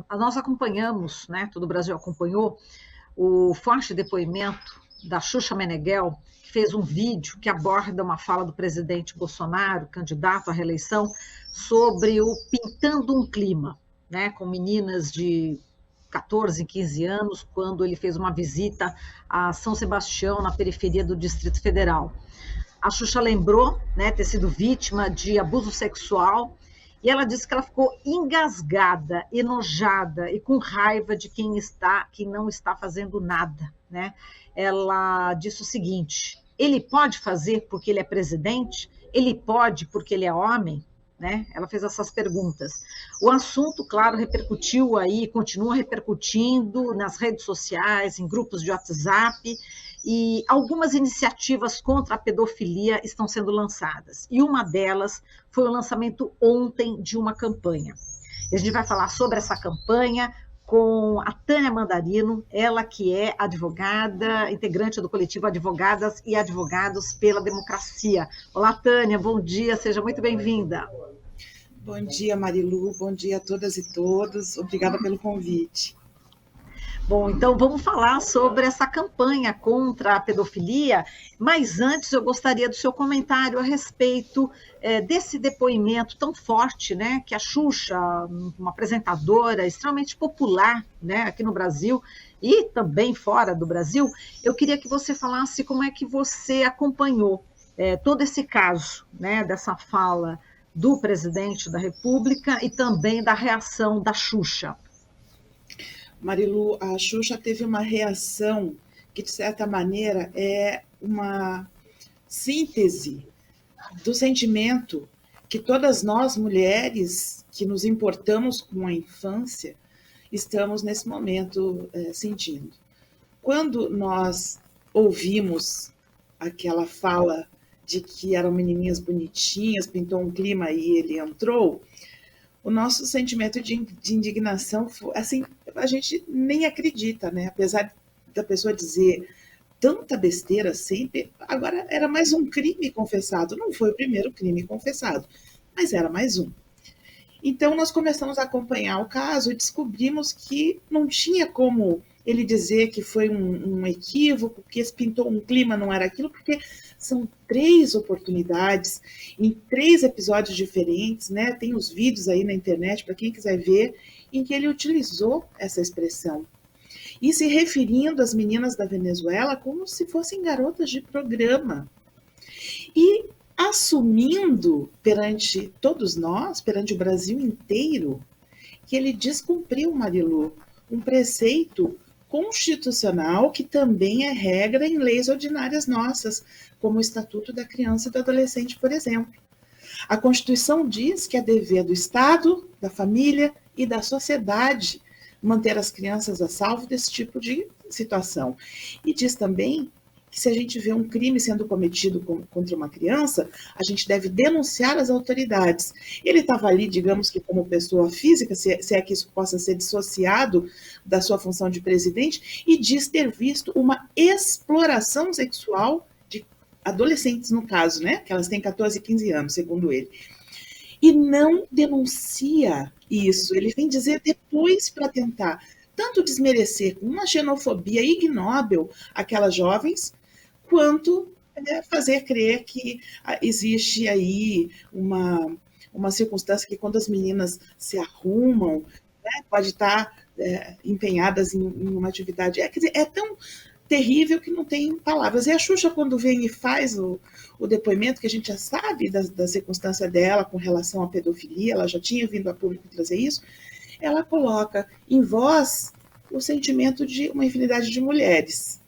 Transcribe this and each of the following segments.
nós acompanhamos, né, todo o Brasil acompanhou, o forte depoimento da Xuxa Meneghel, que fez um vídeo que aborda uma fala do presidente Bolsonaro, candidato à reeleição, sobre o Pintando um Clima, né, com meninas de 14, 15 anos, quando ele fez uma visita a São Sebastião, na periferia do Distrito Federal. A Xuxa lembrou, né, ter sido vítima de abuso sexual, e ela disse que ela ficou engasgada, enojada e com raiva de quem não está fazendo nada, né? Ela disse o seguinte: ele pode fazer porque ele é presidente? Ele pode porque ele é homem? Né? Ela fez essas perguntas. O assunto, claro, repercutiu aí, continua repercutindo nas redes sociais, em grupos de WhatsApp, e algumas iniciativas contra a pedofilia estão sendo lançadas. E uma delas foi o lançamento ontem de uma campanha. E a gente vai falar sobre essa campanha com a Tânia Mandarino, ela que é advogada, integrante do coletivo Advogadas e Advogados pela Democracia. Olá, Tânia, bom dia, seja muito bem-vinda. Bom dia, Marilu, bom dia a todas e todos, obrigada pelo convite. Bom, então vamos falar sobre essa campanha contra a pedofilia, mas antes eu gostaria do seu comentário a respeito desse depoimento tão forte, né, que a Xuxa, uma apresentadora extremamente popular, né, aqui no Brasil e também fora do Brasil. Eu queria que você falasse como é que você acompanhou todo esse caso, né, dessa fala do presidente da República e também da reação da Xuxa. Marilu, a Xuxa teve uma reação que, de certa maneira, é uma síntese do sentimento que todas nós, mulheres, que nos importamos com a infância, estamos nesse momento sentindo. Quando nós ouvimos aquela fala de que eram menininhas bonitinhas, pintou um clima e ele entrou, o nosso sentimento de indignação, assim, a gente nem acredita, né? Apesar da pessoa dizer tanta besteira sempre, agora era mais um crime confessado. Não foi o primeiro crime confessado, mas era mais um. Então, nós começamos a acompanhar o caso e descobrimos que não tinha como ele dizer que foi um equívoco, que pintou um clima, não era aquilo, porque são 3 oportunidades, em 3 episódios diferentes, né? Tem os vídeos aí na internet, para quem quiser ver, em que ele utilizou essa expressão. E se referindo às meninas da Venezuela como se fossem garotas de programa. E assumindo perante todos nós, perante o Brasil inteiro, que ele descumpriu, Marilu, um preceito constitucional que também é regra em leis ordinárias nossas, como o Estatuto da Criança e do Adolescente, por exemplo. A Constituição diz que é dever do Estado, da família e da sociedade manter as crianças a salvo desse tipo de situação. E diz também que se a gente vê um crime sendo cometido contra uma criança, a gente deve denunciar as autoridades. Ele estava ali, digamos que como pessoa física, se é que isso possa ser dissociado da sua função de presidente, e diz ter visto uma exploração sexual de adolescentes, no caso, né? Que elas têm 14 e 15 anos, segundo ele. E não denuncia isso. Ele vem dizer depois para tentar tanto desmerecer com uma xenofobia ignóbil aquelas jovens, quanto fazer crer que existe aí uma circunstância que quando as meninas se arrumam, né, pode estar empenhadas em uma atividade. Quer dizer, é tão terrível que não tem palavras. E a Xuxa, quando vem e faz o depoimento, que a gente já sabe da circunstância dela com relação à pedofilia, ela já tinha vindo a público trazer isso, ela coloca em voz o sentimento de uma infinidade de mulheres.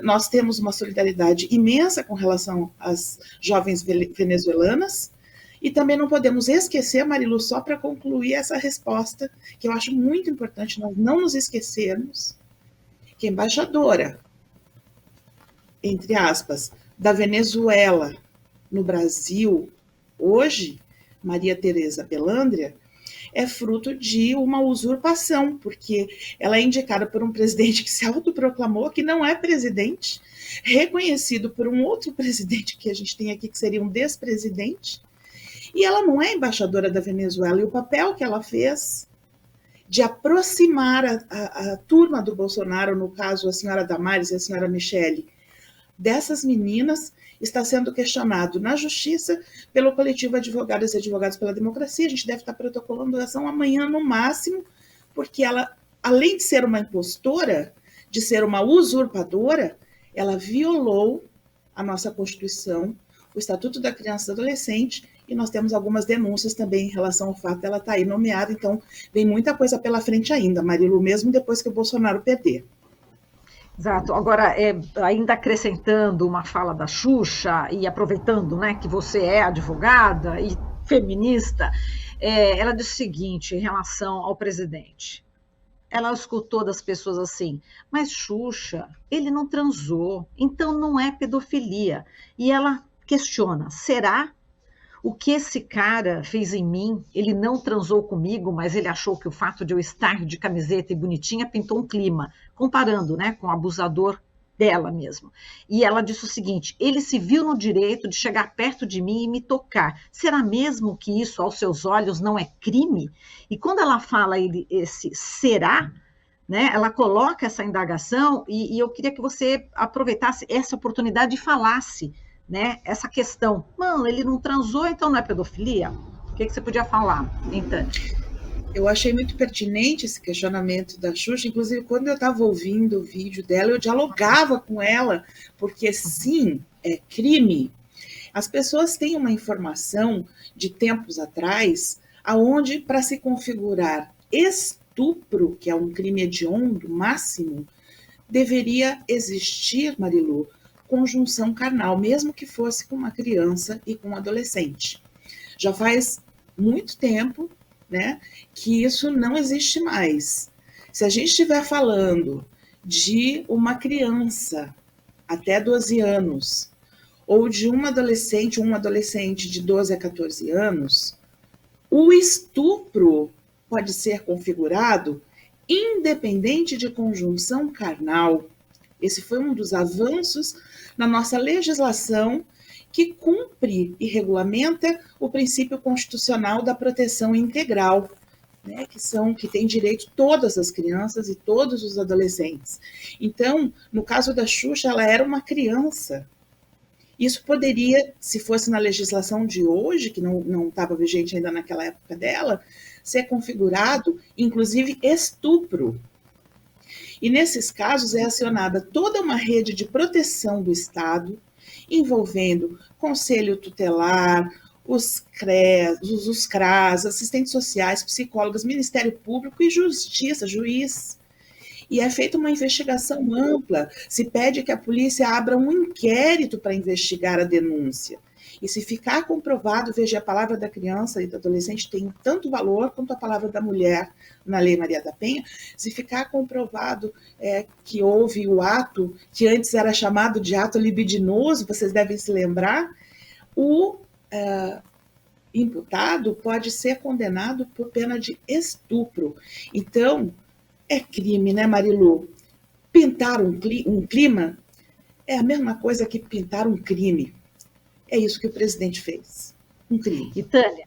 Nós temos uma solidariedade imensa com relação às jovens venezuelanas, e também não podemos esquecer, Marilu, só para concluir essa resposta, que eu acho muito importante nós não nos esquecermos, que a embaixadora, entre aspas, da Venezuela no Brasil, hoje, Maria Tereza Belândria, é fruto de uma usurpação, porque ela é indicada por um presidente que se autoproclamou que não é presidente, reconhecido por um outro presidente que a gente tem aqui, que seria um despresidente, e ela não é embaixadora da Venezuela, e o papel que ela fez de aproximar a turma do Bolsonaro, no caso a senhora Damares e a senhora Michele, dessas meninas, está sendo questionado na Justiça pelo coletivo Advogadas e Advogados pela Democracia. A gente deve estar protocolando ação amanhã no máximo, porque ela, além de ser uma impostora, de ser uma usurpadora, ela violou a nossa Constituição, o Estatuto da Criança e do Adolescente, e nós temos algumas denúncias também em relação ao fato dela estar aí nomeada, então vem muita coisa pela frente ainda, Marilu, mesmo depois que o Bolsonaro perder. Exato. Agora, ainda acrescentando uma fala da Xuxa e aproveitando, né, que você é advogada e feminista, ela disse o seguinte em relação ao presidente. Ela escutou das pessoas assim, mas Xuxa, ele não transou, então não é pedofilia. E ela questiona, será? O que esse cara fez em mim, ele não transou comigo, mas ele achou que o fato de eu estar de camiseta e bonitinha pintou um clima, comparando, né, com o abusador dela mesmo. E ela disse o seguinte, ele se viu no direito de chegar perto de mim e me tocar. Será mesmo que isso, aos seus olhos, não é crime? E quando ela fala esse será, né, ela coloca essa indagação e eu queria que você aproveitasse essa oportunidade e falasse, né, essa questão, mano, ele não transou, então não é pedofilia? O que você podia falar, então? Eu achei muito pertinente esse questionamento da Xuxa, inclusive quando eu estava ouvindo o vídeo dela, eu dialogava com ela, porque sim, é crime. As pessoas têm uma informação de tempos atrás, aonde para se configurar estupro, que é um crime hediondo máximo, deveria existir, Marilu, conjunção carnal, mesmo que fosse com uma criança e com um adolescente. Já faz muito tempo, né, que isso não existe mais. Se a gente estiver falando de uma criança até 12 anos, ou de um adolescente de 12 a 14 anos, o estupro pode ser configurado independente de conjunção carnal. Esse foi um dos avanços na nossa legislação que cumpre e regulamenta o princípio constitucional da proteção integral, né, que tem direito todas as crianças e todos os adolescentes. Então, no caso da Xuxa, ela era uma criança. Isso poderia, se fosse na legislação de hoje, que não estava vigente ainda naquela época dela, ser configurado, inclusive, estupro. E nesses casos é acionada toda uma rede de proteção do Estado, envolvendo conselho tutelar, os CRAS, assistentes sociais, psicólogos, Ministério Público e Justiça, juiz. E é feita uma investigação ampla, se pede que a polícia abra um inquérito para investigar a denúncia. E se ficar comprovado, veja, a palavra da criança e do adolescente tem tanto valor quanto a palavra da mulher na Lei Maria da Penha, se ficar comprovado que houve o ato, que antes era chamado de ato libidinoso, vocês devem se lembrar, o imputado pode ser condenado por pena de estupro. Então, é crime, né, Marilu? Pintar um clima é a mesma coisa que pintar um crime. É isso que o presidente fez, um crime. E Tânia,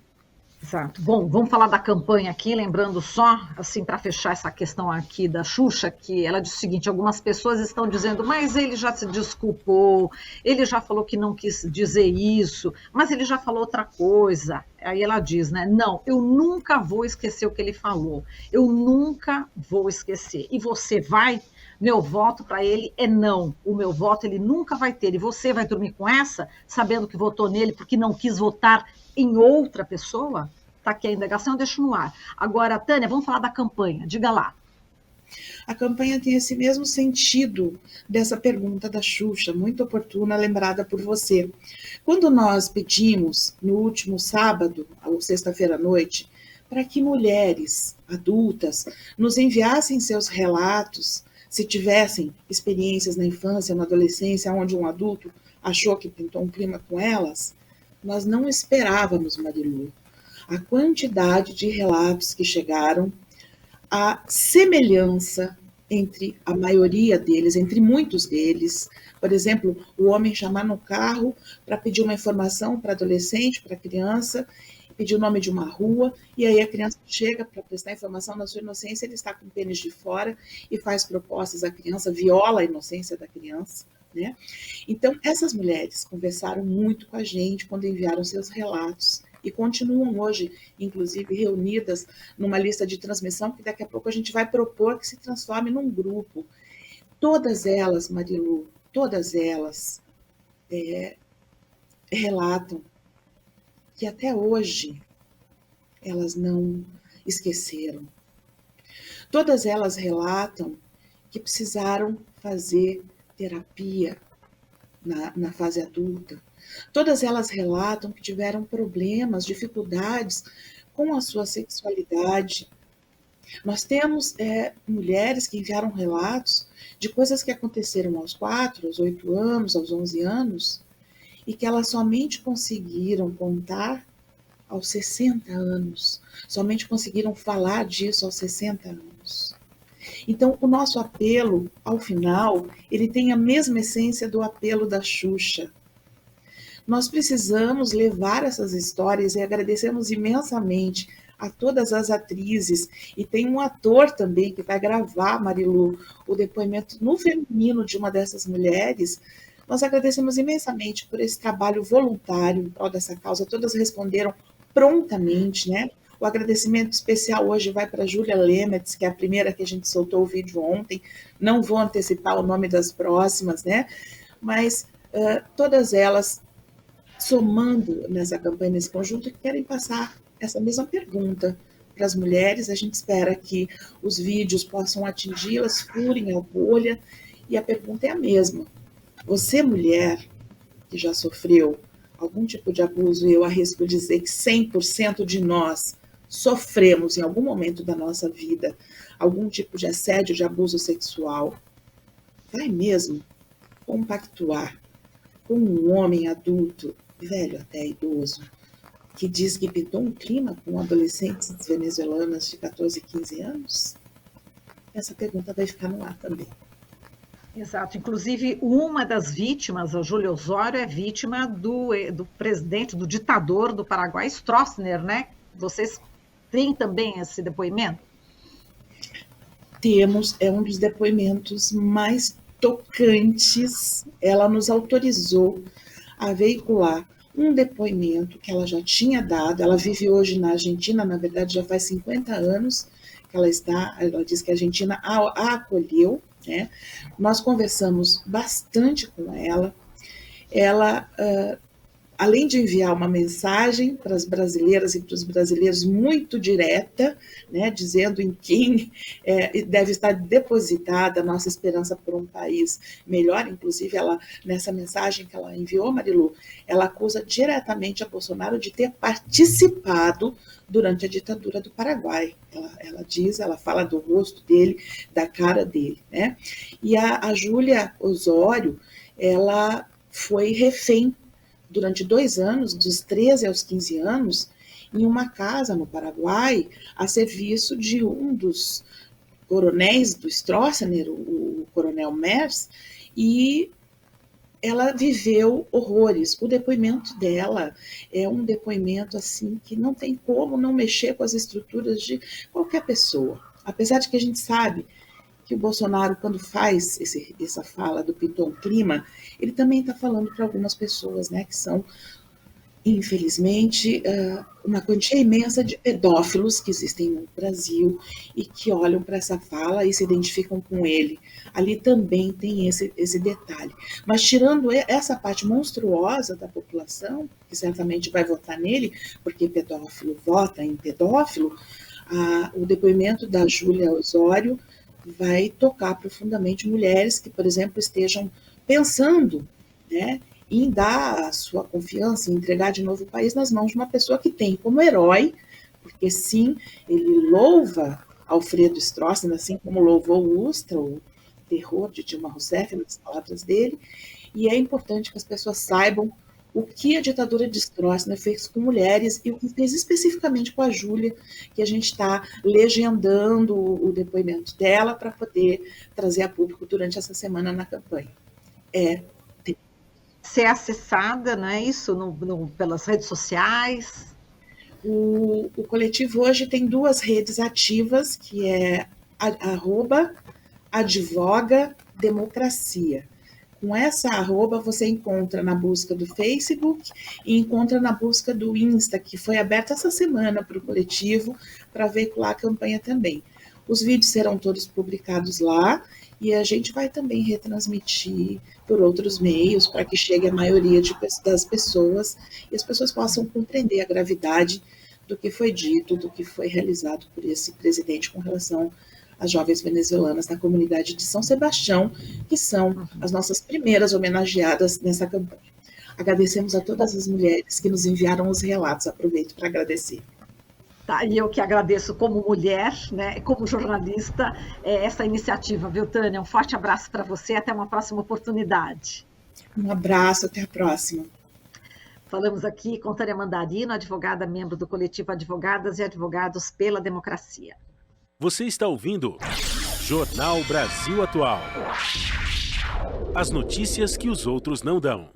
exato. Bom, vamos falar da campanha aqui, lembrando só, assim, para fechar essa questão aqui da Xuxa, que ela diz o seguinte, algumas pessoas estão dizendo, mas ele já se desculpou, ele já falou que não quis dizer isso, mas ele já falou outra coisa. Aí ela diz, né, não, eu nunca vou esquecer o que ele falou, eu nunca vou esquecer. E você vai? Meu voto para ele é não. O meu voto ele nunca vai ter. E você vai dormir com essa, sabendo que votou nele porque não quis votar em outra pessoa? Está aqui a indagação, eu deixo no ar. Agora, Tânia, vamos falar da campanha. Diga lá. A campanha tem esse mesmo sentido dessa pergunta da Xuxa, muito oportuna, lembrada por você. Quando nós pedimos, no último sábado, ou sexta-feira à noite, para que mulheres adultas nos enviassem seus relatos, se tivessem experiências na infância, na adolescência, onde um adulto achou que pintou um clima com elas, nós não esperávamos, Marilu, a quantidade de relatos que chegaram, a semelhança entre a maioria deles, entre muitos deles. Por exemplo, o homem chamar no carro para pedir uma informação para adolescente, para criança, pedir o nome de uma rua, e aí a criança chega para prestar informação na sua inocência, ele está com o pênis de fora e faz propostas à criança, viola a inocência da criança, né? Então, essas mulheres conversaram muito com a gente quando enviaram seus relatos e continuam hoje, inclusive, reunidas numa lista de transmissão que daqui a pouco a gente vai propor que se transforme num grupo. Todas elas, Marilu, todas elas relatam que até hoje elas não esqueceram. Todas elas relatam que precisaram fazer terapia na fase adulta. Todas elas relatam que tiveram problemas, dificuldades com a sua sexualidade. Nós temos mulheres que enviaram relatos de coisas que aconteceram aos 4, aos 8 anos, aos 11 anos, e que elas somente conseguiram contar aos 60 anos, somente conseguiram falar disso aos 60 anos. Então, o nosso apelo, ao final, ele tem a mesma essência do apelo da Xuxa. Nós precisamos levar essas histórias e agradecemos imensamente a todas as atrizes, e tem um ator também que vai gravar, Marilu, o depoimento no feminino de uma dessas mulheres. Nós agradecemos imensamente por esse trabalho voluntário em prol dessa causa, todas responderam prontamente, né? O agradecimento especial hoje vai para a Júlia Lemetz, que é a primeira que a gente soltou o vídeo ontem, não vou antecipar o nome das próximas, né? Mas todas elas, somando nessa campanha, nesse conjunto, querem passar essa mesma pergunta para as mulheres. A gente espera que os vídeos possam atingi-las, furem a bolha, e a pergunta é a mesma. Você, mulher, que já sofreu algum tipo de abuso, e eu arrisco dizer que 100% de nós sofremos em algum momento da nossa vida algum tipo de assédio, de abuso sexual, vai mesmo compactuar com um homem adulto, velho até idoso, que diz que pintou um clima com adolescentes venezuelanas de 14, 15 anos? Essa pergunta vai ficar no ar também. Exato. Inclusive, uma das vítimas, a Júlia Osório, é vítima do presidente, do ditador do Paraguai, Stroessner, né? Vocês têm também esse depoimento? Temos, é um dos depoimentos mais tocantes. Ela nos autorizou a veicular um depoimento que ela já tinha dado. Ela vive hoje na Argentina, na verdade já faz 50 anos que ela está, ela diz que a Argentina a acolheu, né? Nós conversamos bastante com ela. Ela, além de enviar uma mensagem para as brasileiras e para os brasileiros muito direta, né, dizendo em quem deve estar depositada a nossa esperança por um país melhor, inclusive ela, nessa mensagem que ela enviou, Marilu, ela acusa diretamente a Bolsonaro de ter participado durante a ditadura do Paraguai. Ela diz, ela fala do rosto dele, da cara dele, né? E a Júlia Osório, ela foi refém durante 2 anos, dos 13 aos 15 anos, em uma casa no Paraguai, a serviço de um dos coronéis do Stroessner, o coronel Mers, e ela viveu horrores. O depoimento dela é um depoimento assim que não tem como não mexer com as estruturas de qualquer pessoa. Apesar de que a gente sabe que o Bolsonaro, quando faz essa fala do pintou um clima, ele também está falando para algumas pessoas, né, que são, infelizmente, uma quantia imensa de pedófilos que existem no Brasil e que olham para essa fala e se identificam com ele. Ali também tem esse detalhe. Mas tirando essa parte monstruosa da população, que certamente vai votar nele, porque pedófilo vota em pedófilo, o depoimento da Júlia Osório vai tocar profundamente mulheres que, por exemplo, estejam pensando, né, em dar a sua confiança, em entregar de novo o país nas mãos de uma pessoa que tem como herói, porque sim, ele louva Alfredo Stroessner, assim como louvou o Ustra, o terror de Dilma Rousseff, nas palavras dele, e é importante que as pessoas saibam o que a ditadura de Stroessner fez com mulheres e o que fez especificamente com a Júlia, que a gente está legendando o depoimento dela para poder trazer a público durante essa semana na campanha. Ser acessada, não é isso? Pelas redes sociais? O coletivo hoje tem 2 redes ativas, que é @advogademocracia. Com essa arroba você encontra na busca do Facebook e encontra na busca do Insta, que foi aberta essa semana para o coletivo, para veicular a campanha também. Os vídeos serão todos publicados lá e a gente vai também retransmitir por outros meios para que chegue a maioria das pessoas e as pessoas possam compreender a gravidade do que foi dito, do que foi realizado por esse presidente com relação às jovens venezuelanas da comunidade de São Sebastião, que são as nossas primeiras homenageadas nessa campanha. Agradecemos a todas as mulheres que nos enviaram os relatos. Aproveito para agradecer. Tá, e eu que agradeço como mulher, né, como jornalista, essa iniciativa, viu, Tânia? Um forte abraço para você, até uma próxima oportunidade. Um abraço, até a próxima. Falamos aqui com Tânia Mandarino, advogada, membro do coletivo Advogadas e Advogados pela Democracia. Você está ouvindo Jornal Brasil Atual. As notícias que os outros não dão.